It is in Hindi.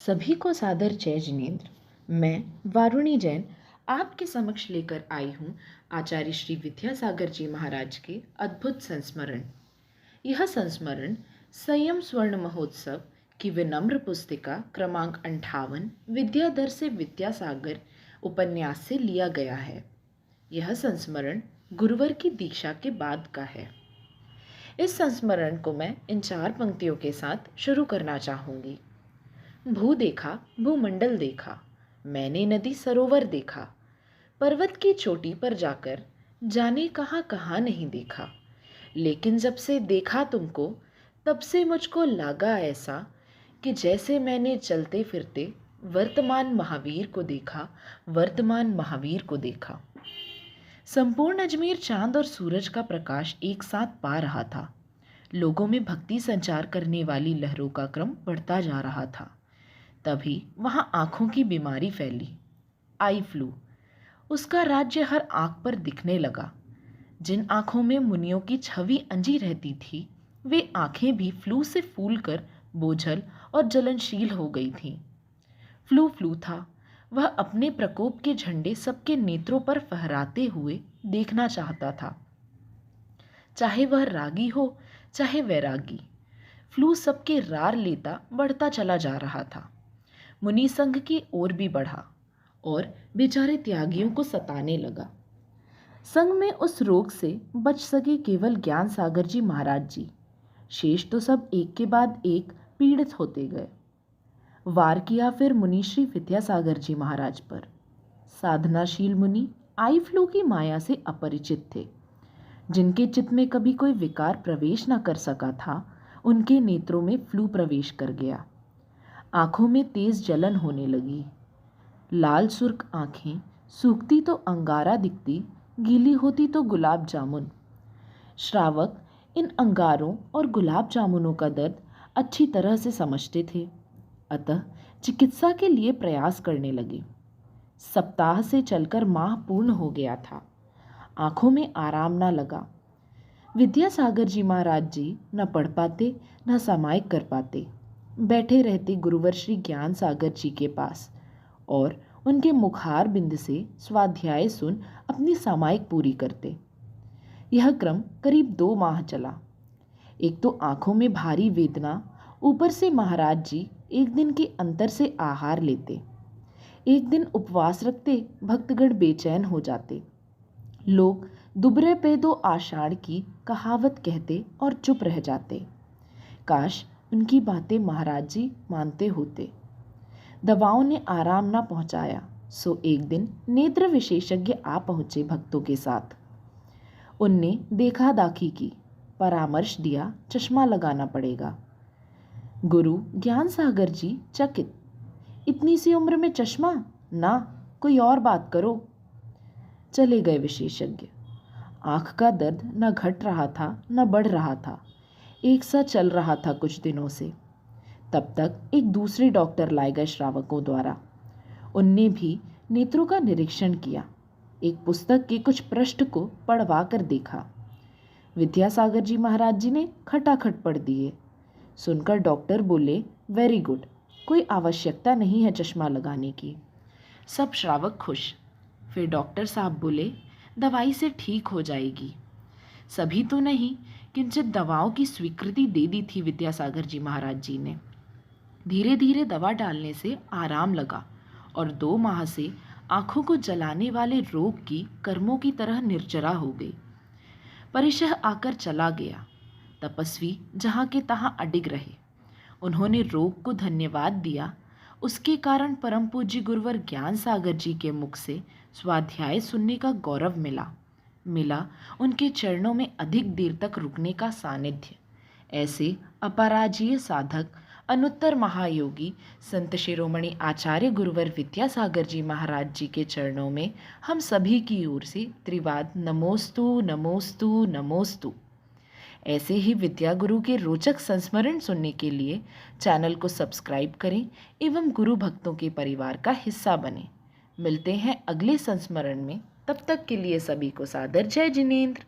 सभी को सादर जय जिनेन्द्र। मैं वारुणी जैन आपके समक्ष लेकर आई हूँ आचार्य श्री विद्यासागर जी महाराज के अद्भुत संस्मरण। यह संस्मरण संयम स्वर्ण महोत्सव की विनम्र पुस्तिका क्रमांक 58 विद्याधर से विद्यासागर उपन्यास से लिया गया है। यह संस्मरण गुरुवर की दीक्षा के बाद का है। इस संस्मरण को मैं इन 4 पंक्तियों के साथ शुरू करना चाहूँगी। भू देखा, भूमंडल देखा, मैंने नदी सरोवर देखा, पर्वत की चोटी पर जाकर जाने कहाँ कहाँ नहीं देखा, लेकिन जब से देखा तुमको तब से मुझको लगा ऐसा कि जैसे मैंने चलते फिरते वर्तमान महावीर को देखा, वर्तमान महावीर को देखा। संपूर्ण अजमेर चांद और सूरज का प्रकाश एक साथ पा रहा था। लोगों में भक्ति संचार करने वाली लहरों का क्रम बढ़ता जा रहा था। तभी वहां आंखों की बीमारी फैली, आई फ्लू। उसका राज्य हर आंख पर दिखने लगा। जिन आंखों में मुनियों की छवि अंजी रहती थी, वे आंखें भी फ्लू से फूलकर बोझल और जलनशील हो गई थीं। फ्लू था। वह अपने प्रकोप के झंडे सबके नेत्रों पर फहराते हुए देखना चाहता था, चाहे वह रागी हो चाहे वैरागी। फ्लू सबके रार लेता बढ़ता चला जा रहा था। मुनि संघ की ओर भी बढ़ा और बेचारे त्यागियों को सताने लगा। संघ में उस रोग से बच सके केवल ज्ञान सागर जी महाराज जी। शेष तो सब एक के बाद एक पीड़ित होते गए। वार किया फिर मुनि श्री विद्यासागर जी महाराज पर। साधनाशील मुनि आई फ्लू की माया से अपरिचित थे। जिनके चित्त में कभी कोई विकार प्रवेश न कर सका था, उनके नेत्रों में फ्लू प्रवेश कर गया। आंखों में तेज जलन होने लगी। लाल सुर्ख आंखें सूखती तो अंगारा दिखती, गीली होती तो गुलाब जामुन। श्रावक इन अंगारों और गुलाब जामुनों का दर्द अच्छी तरह से समझते थे, अतः चिकित्सा के लिए प्रयास करने लगे। सप्ताह से चलकर माह पूर्ण हो गया था। आंखों में आराम न लगा। विद्यासागर जी महाराज जी न पढ़ पाते न सामायिक कर पाते। बैठे रहते गुरुवर श्री ज्ञान सागर जी के पास और उनके मुखार बिंद से स्वाध्याय सुन अपनी सामायिक पूरी करते। यह क्रम करीब 2 माह चला। एक तो आंखों में भारी वेदना, ऊपर से महाराज जी एक दिन के अंतर से आहार लेते। एक दिन उपवास रखते, भक्तगण बेचैन हो जाते। लोग दुबरे पे दो आषाढ़ की कहावत कहते और चुप रह जाते। काश उनकी बातें महाराज जी मानते होते। दवाओं ने आराम न पहुंचाया, सो एक दिन नेत्र विशेषज्ञ आ पहुंचे भक्तों के साथ। उनने देखा दाखी की, परामर्श दिया चश्मा लगाना पड़ेगा। गुरु ज्ञान सागर जी चकित, इतनी सी उम्र में चश्मा? ना, कोई और बात करो। चले गए विशेषज्ञ। आंख का दर्द न घट रहा था न बढ़ रहा था, एक सा चल रहा था कुछ दिनों से। तब तक एक दूसरे डॉक्टर लाए गए श्रावकों द्वारा। उनने भी नेत्रों का निरीक्षण किया। एक पुस्तक के कुछ पृष्ठ को पढ़वा कर देखा। विद्यासागर जी महाराज जी ने खटाखट पढ़ दिए। सुनकर डॉक्टर बोले, वेरी गुड, कोई आवश्यकता नहीं है चश्मा लगाने की। सब श्रावक खुश। फिर डॉक्टर साहब बोले, दवाई से ठीक हो जाएगी। सभी तो नहीं, किंचित दवाओं की स्वीकृति दे दी थी विद्यासागर जी महाराज जी ने। धीरे धीरे दवा डालने से आराम लगा और 2 माह से आंखों को जलाने वाले रोग की कर्मों की तरह निर्जरा हो गई। परिशह आकर चला गया। तपस्वी जहाँ के तहाँ अडिग रहे। उन्होंने रोग को धन्यवाद दिया। उसके कारण परम पूज्य गुरुवर ज्ञान सागर जी के मुख से स्वाध्याय सुनने का गौरव मिला उनके चरणों में अधिक देर तक रुकने का सानिध्य। ऐसे अपराजीय साधक, अनुत्तर महायोगी संत शिरोमणि आचार्य गुरुवर विद्यासागर जी महाराज जी के चरणों में हम सभी की ओर से त्रिवाद नमोस्तु नमोस्तु नमोस्तु। ऐसे ही विद्या गुरु के रोचक संस्मरण सुनने के लिए चैनल को सब्सक्राइब करें एवं गुरु भक्तों के परिवार का हिस्सा बने। मिलते हैं अगले संस्मरण में। तब तक के लिए सभी को सादर जय जिनेन्द्र।